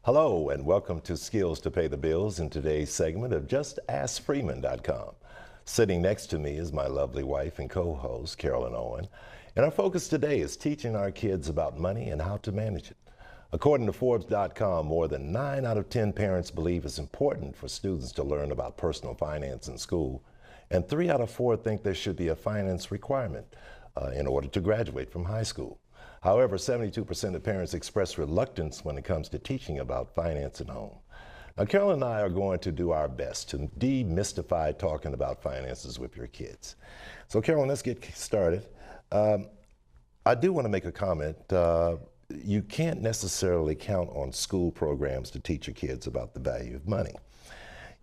Hello and welcome to Skills to Pay the Bills in today's segment of JustAskFreeman.com. Sitting next to me is my lovely wife and co-host, Carolyn Owen. And our focus today is teaching our kids about money and how to manage it. According to Forbes.com, more than 9 out of 10 parents believe it's important for students to learn about personal finance in school. And 3 out of 4 think there should be a finance requirement in order to graduate from high school. However, 72% of parents express reluctance when it comes to teaching about finance at home. Now, Carolyn and I are going to do our best to demystify talking about finances with your kids. So, Carolyn, let's get started. I do want to make a comment. You can't necessarily count on school programs to teach your kids about the value of money.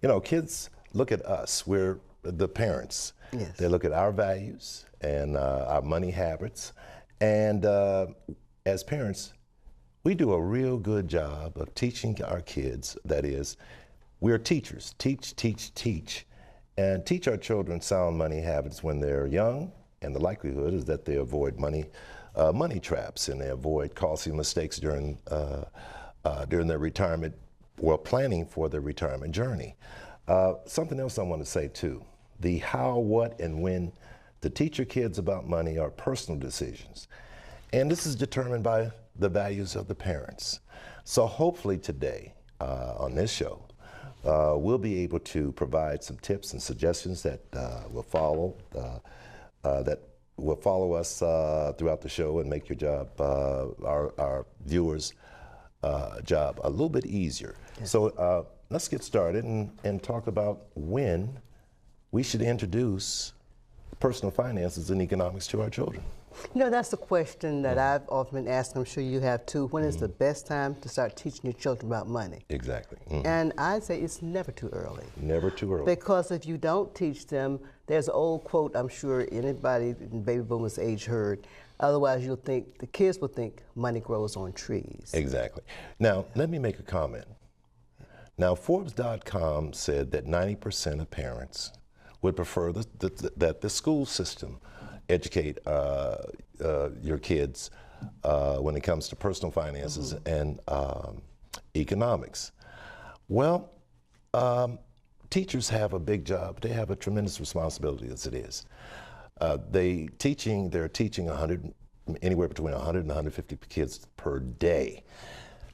You know, kids look at us. We're the parents. Yes. They look at our values and our money habits. And as parents, we do a real good job of teaching our kids. That is, we're teachers. Teach, and teach our children sound money habits when they're young. And the likelihood is that they avoid money traps, and they avoid costly mistakes during their retirement, or planning for their retirement journey. Something else I want to say too: the how, what, and when to teach your kids about money are personal decisions. And this is determined by the values of the parents. So hopefully today on this show, we'll be able to provide some tips and suggestions that will follow us throughout the show and make your job, our viewers' job, a little bit easier. Yes. So let's get started and talk about when we should introduce personal finances and economics to our children. You know, that's the question that I've often been asked. I'm sure you have too. When is the best time to start teaching your children about money? Exactly. And I'd say it's never too early. Never too early. Because if you don't teach them, there's an old quote I'm sure anybody in baby boomers age heard. Otherwise, the kids will think money grows on trees. Exactly. Now, let me make a comment. Now, Forbes.com said that 90% of parents would prefer that the school system educate your kids when it comes to personal finances and economics. Well, teachers have a big job. They have a tremendous responsibility as it is. They're teaching anywhere between 100 and 150 kids per day.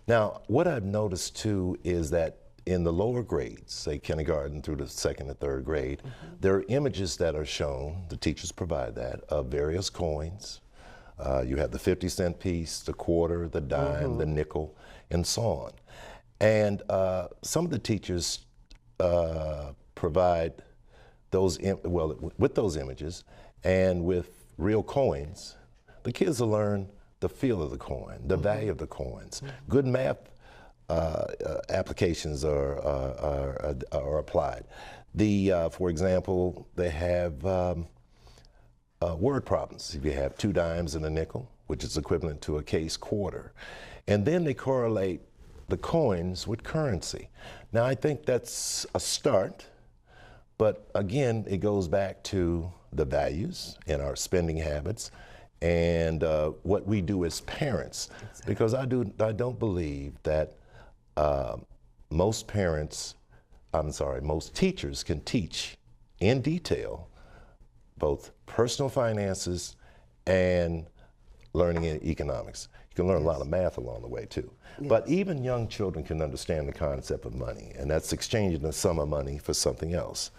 Now, what I've noticed too is that in the lower grades, say kindergarten through the 2nd and 3rd grade, there are images that are shown, the teachers provide that, of various coins. You have the 50-cent piece, the quarter, the dime, the nickel, and so on. And some of the teachers provide those, with those images and with real coins, the kids will learn the feel of the coin, the value of the coins. Good math applications are applied. For example, they have word problems. If you have 2 dimes and a nickel, which is equivalent to a case quarter, and then they correlate the coins with currency. Now, I think that's a start, but again, it goes back to the values and our spending habits and what we do as parents. Exactly. Because I don't believe that most teachers can teach in detail both personal finances and learning in economics. You can learn a lot of math along the way too. Yes. But even young children can understand the concept of money, and that's exchanging the sum of money for something else.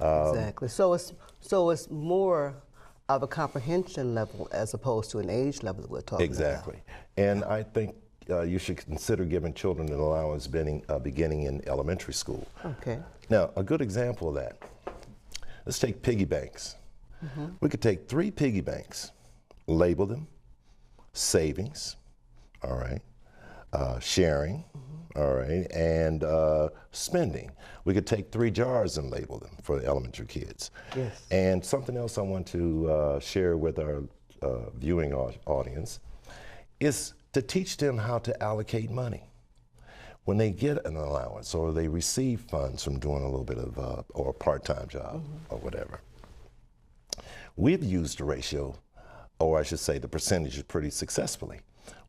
Exactly. So it's more of a comprehension level as opposed to an age level that we're talking about. Exactly. And I think you should consider giving children an allowance beginning in elementary school. Okay. Now, a good example of that, let's take piggy banks. We could take 3 piggy banks, label them, savings, all right, sharing, all right, and spending. We could take 3 jars and label them for the elementary kids. Yes. And something else I want to share with our viewing audience is to teach them how to allocate money. When they get an allowance or they receive funds from doing a little bit of or a part-time job or whatever, we've used the ratio, or I should say the percentages, pretty successfully.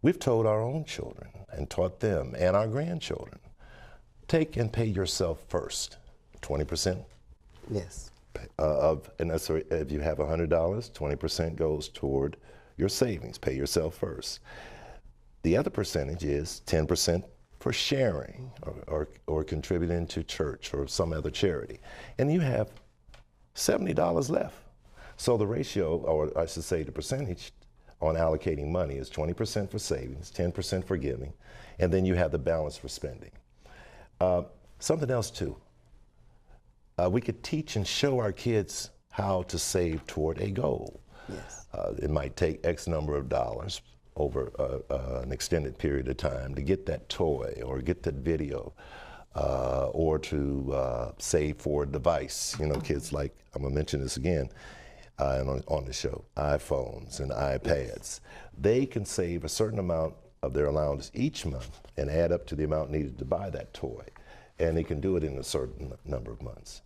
We've told our own children and taught them and our grandchildren, take and pay yourself first. 20%? Yes. And that's if you have $100, 20% goes toward your savings. Pay yourself first. The other percentage is 10% for sharing or contributing to church or some other charity. And you have $70 left. So the ratio, or I should say the percentage on allocating money is 20% for savings, 10% for giving, and then you have the balance for spending. Something else too. We could teach and show our kids how to save toward a goal. Yes. It might take X number of dollars over an extended period of time to get that toy or get that video or to save for a device. You know, kids like, I'm gonna mention this again on the show, iPhones and iPads. They can save a certain amount of their allowance each month and add up to the amount needed to buy that toy. And they can do it in a certain number of months.